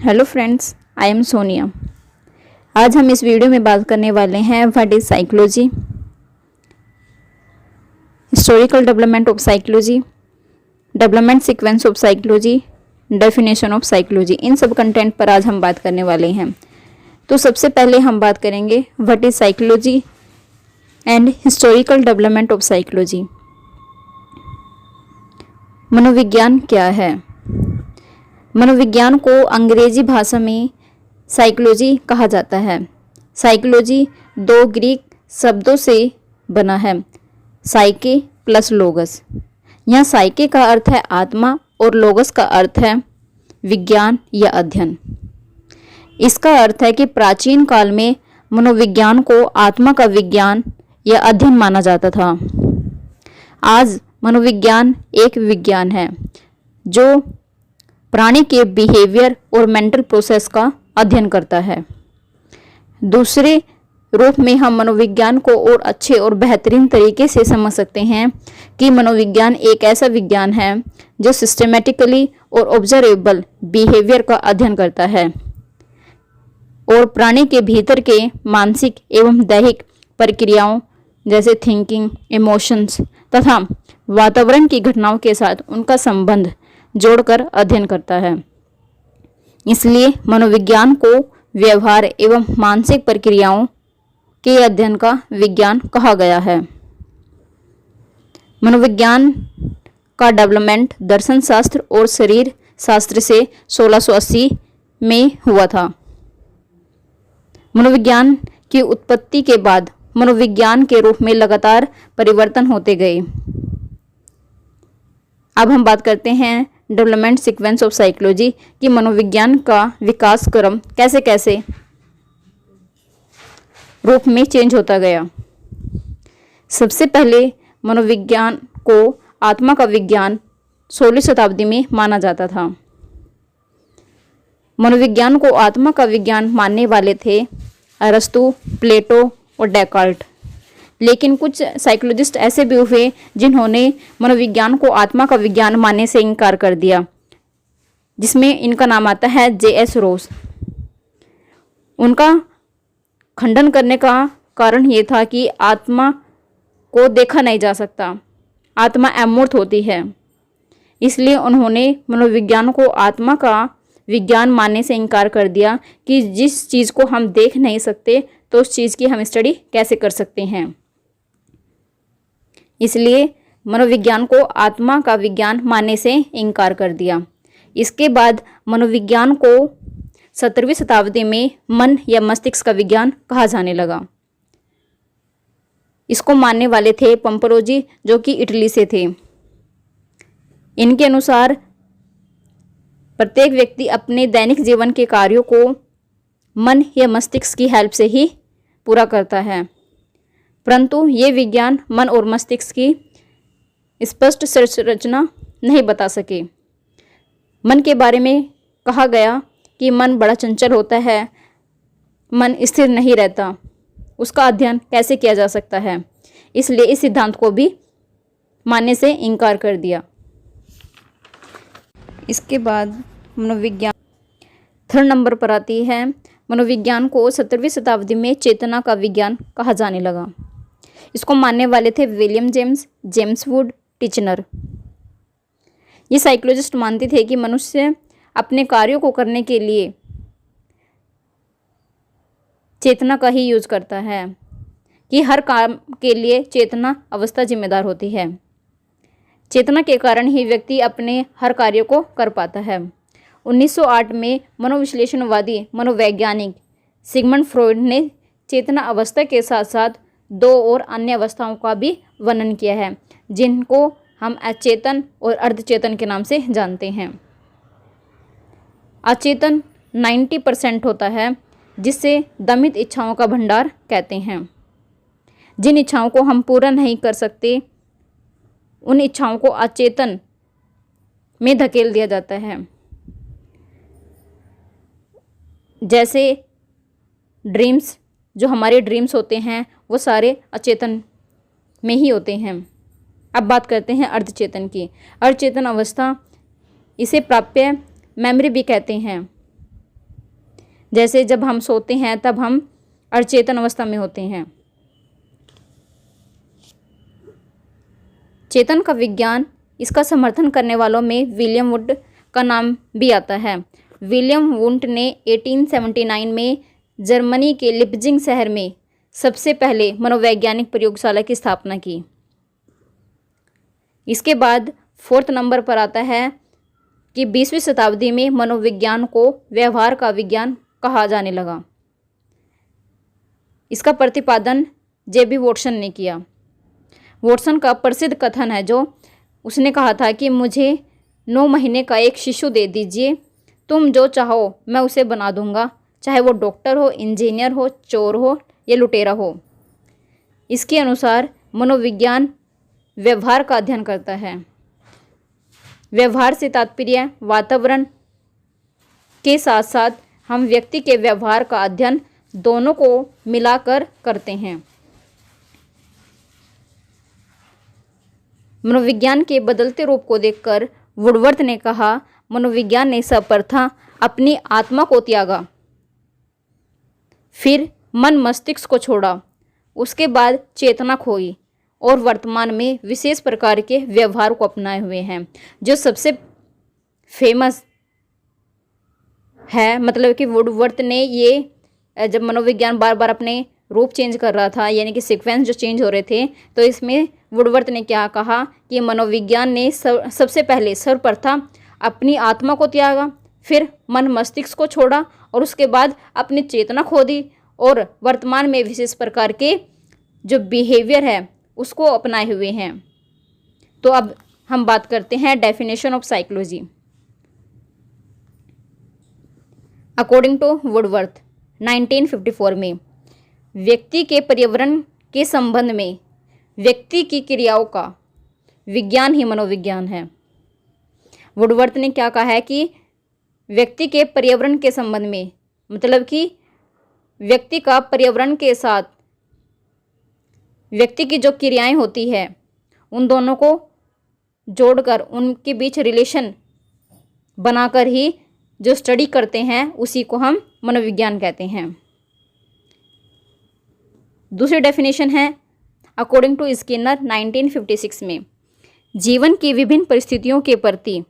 Hello friends, I am Sonia. आज हम इस वीडियो में बात करने वाले हैं what is psychology, historical development of psychology, development sequence of psychology, definition of psychology. इन सब कंटेंट पर आज हम बात करने वाले हैं। तो सबसे पहले हम बात करेंगे what is psychology and historical development of psychology. मनोविज्ञान क्या है? मनोविज्ञान को अंग्रेजी भाषा में साइकोलॉजी कहा जाता है। साइकोलॉजी दो ग्रीक शब्दों से बना है, साइके प्लस लोगस। यहाँ साइके का अर्थ है आत्मा और लोगस का अर्थ है विज्ञान या अध्ययन। इसका अर्थ है कि प्राचीन काल में मनोविज्ञान को आत्मा का विज्ञान या अध्ययन माना जाता था। आज मनोविज्ञान एक विज्ञान है जो प्राणी के बिहेवियर और मेंटल प्रोसेस का अध्ययन करता है। दूसरे रूप में हम मनोविज्ञान को और अच्छे और बेहतरीन तरीके से समझ सकते हैं कि मनोविज्ञान एक ऐसा विज्ञान है जो सिस्टमेटिकली और ऑब्जर्वेबल बिहेवियर का अध्ययन करता है और प्राणी के भीतर के मानसिक एवं दैहिक प्रक्रियाओं जैसे थिंकिंग, इमोशंस तथा वातावरण की घटनाओं के साथ उनका संबंध जोड़कर अध्ययन करता है। इसलिए मनोविज्ञान को व्यवहार एवं मानसिक प्रक्रियाओं के अध्ययन का विज्ञान कहा गया है। मनोविज्ञान का डेवलपमेंट दर्शन शास्त्र और शरीर शास्त्र से 1680 में हुआ था। मनोविज्ञान की उत्पत्ति के बाद मनोविज्ञान के रूप में लगातार परिवर्तन होते गए। अब हम बात करते हैं डेवलपमेंट सीक्वेंस ऑफ साइकोलॉजी कि मनोविज्ञान का विकास क्रम कैसे कैसे रूप में चेंज होता गया। सबसे पहले मनोविज्ञान को आत्मा का विज्ञान 16वीं शताब्दी में माना जाता था। मनोविज्ञान को आत्मा का विज्ञान मानने वाले थे अरस्तु, प्लेटो और डेकार्ट। लेकिन कुछ साइकोलॉजिस्ट ऐसे भी हुए जिन्होंने मनोविज्ञान को आत्मा का विज्ञान मानने से इनकार कर दिया, जिसमें इनका नाम आता है J.S. रोज। उनका खंडन करने का कारण ये था कि आत्मा को देखा नहीं जा सकता, आत्मा अमूर्त होती है। इसलिए उन्होंने मनोविज्ञान को आत्मा का विज्ञान मानने से इनकार कर दिया कि जिस चीज़ को हम देख नहीं सकते तो उस चीज़ की हम स्टडी कैसे कर सकते हैं। इसलिए मनोविज्ञान को आत्मा का विज्ञान मानने से इनकार कर दिया। इसके बाद मनोविज्ञान को 17वीं शताब्दी में मन या मस्तिष्क का विज्ञान कहा जाने लगा। इसको मानने वाले थे पंपरोजी, जो कि इटली से थे। इनके अनुसार प्रत्येक व्यक्ति अपने दैनिक जीवन के कार्यों को मन या मस्तिष्क की हेल्प से ही पूरा करता है, परंतु ये विज्ञान मन और मस्तिष्क की स्पष्ट संरचना नहीं बता सके। मन के बारे में कहा गया कि मन बड़ा चंचल होता है, मन स्थिर नहीं रहता, उसका अध्ययन कैसे किया जा सकता है। इसलिए इस सिद्धांत को भी मानने से इनकार कर दिया। इसके बाद मनोविज्ञान थर्ड नंबर पर आती है। मनोविज्ञान को 17वीं शताब्दी में चेतना का विज्ञान कहा जाने लगा। इसको मानने वाले थे विलियम जेम्स वुड, टिचनर। ये साइकोलॉजिस्ट मानते थे कि मनुष्य अपने कार्यों को करने के लिए चेतना का ही यूज करता है, कि हर काम के लिए चेतना अवस्था जिम्मेदार होती है। चेतना के कारण ही व्यक्ति अपने हर कार्य को कर पाता है। 1908 में मनोविश्लेषणवादी मनोवैज्ञानिक सिगमंड फ्रॉयड ने चेतना अवस्था के साथ साथ दो और अन्य अवस्थाओं का भी वर्णन किया है, जिनको हम अचेतन और अर्धचेतन के नाम से जानते हैं। अचेतन 90% होता है, जिसे दमित इच्छाओं का भंडार कहते हैं। जिन इच्छाओं को हम पूरा नहीं कर सकते, उन इच्छाओं को अचेतन में धकेल दिया जाता है। जैसे ड्रीम्स, जो हमारे ड्रीम्स होते हैं वो सारे अचेतन में ही होते हैं। अब बात करते हैं अर्धचेतन की। अर्धचेतन अवस्था, इसे प्राप्य मेमोरी भी कहते हैं। जैसे जब हम सोते हैं तब हम अचेतन अवस्था में होते हैं। चेतन का विज्ञान, इसका समर्थन करने वालों में विलियम वुड का नाम भी आता है। विलियम वुड ने 1879 में जर्मनी के लिप्जिंग शहर में सबसे पहले मनोवैज्ञानिक प्रयोगशाला की स्थापना की। इसके बाद 4th नंबर पर आता है कि 20वीं शताब्दी में मनोविज्ञान को व्यवहार का विज्ञान कहा जाने लगा। इसका प्रतिपादन जेबी वॉटसन ने किया। वॉटसन का प्रसिद्ध कथन है जो उसने कहा था कि मुझे 9 महीने का एक शिशु दे दीजिए, तुम जो चाहो मैं उसे बना दूंगा, चाहे वो डॉक्टर हो, इंजीनियर हो, चोर हो या लुटेरा हो। इसके अनुसार मनोविज्ञान व्यवहार का अध्ययन करता है। व्यवहार से तात्पर्य वातावरण के साथ साथ हम व्यक्ति के व्यवहार का अध्ययन दोनों को मिलाकर करते हैं। मनोविज्ञान के बदलते रूप को देखकर वुडवर्थ ने कहा, मनोविज्ञान ने सर्वप्रथम अपनी आत्मा को त्यागा, फिर मन मस्तिष्क को छोड़ा, उसके बाद चेतना खोई और वर्तमान में विशेष प्रकार के व्यवहार को अपनाए हुए हैं। जो सबसे फेमस है, मतलब कि वुडवर्थ ने ये जब मनोविज्ञान बार बार अपने रूप चेंज कर रहा था, यानी कि सीक्वेंस जो चेंज हो रहे थे, तो इसमें वुडवर्थ ने क्या कहा कि मनोविज्ञान ने सबसे पहले सर्वप्रथम अपनी आत्मा को त्यागा, फिर मन मस्तिष्क को छोड़ा और उसके बाद अपनी चेतना खो दी और वर्तमान में विशेष प्रकार के जो बिहेवियर है उसको अपनाए हुए हैं। तो अब हम बात करते हैं definition of psychology. According to Woodworth 1954 में व्यक्ति के पर्यावरण के संबंध में व्यक्ति की क्रियाओं का विज्ञान ही मनोविज्ञान है। वुडवर्थ ने क्या कहा है कि व्यक्ति के पर्यावरण के संबंध में, मतलब कि व्यक्ति का पर्यावरण के साथ व्यक्ति की जो क्रियाएं होती है उन दोनों को जोड़कर उनके बीच रिलेशन बनाकर ही जो स्टडी करते हैं उसी को हम मनोविज्ञान कहते हैं। दूसरी डेफिनेशन है अकॉर्डिंग टू स्किनर 1956 में, जीवन की विभिन्न परिस्थितियों के प्रति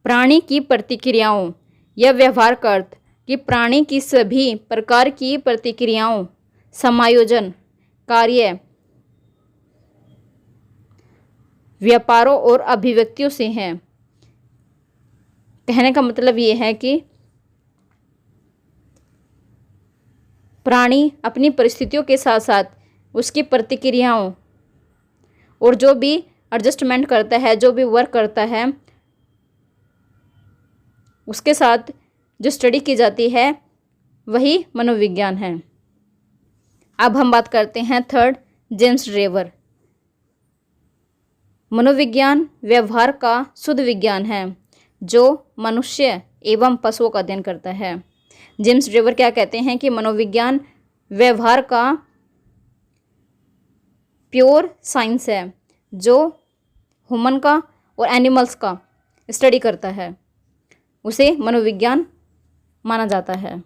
प्राणी की प्रतिक्रियाओं या व्यवहार का अर्थ कि प्राणी की सभी प्रकार की प्रतिक्रियाओं, समायोजन, कार्य, व्यापारों और अभिव्यक्तियों से हैं। कहने का मतलब ये है कि प्राणी अपनी परिस्थितियों के साथ साथ उसकी प्रतिक्रियाओं और जो भी एडजस्टमेंट करता है, जो भी वर्क करता है, उसके साथ जो स्टडी की जाती है वही मनोविज्ञान है। अब हम बात करते हैं थर्ड, जेम्स ड्रेवर। मनोविज्ञान व्यवहार का शुद्ध विज्ञान है जो मनुष्य एवं पशुओं का अध्ययन करता है। जेम्स ड्रेवर क्या कहते हैं कि मनोविज्ञान व्यवहार का प्योर साइंस है जो ह्यूमन का और एनिमल्स का स्टडी करता है, उसे मनोविज्ञान माना जाता है।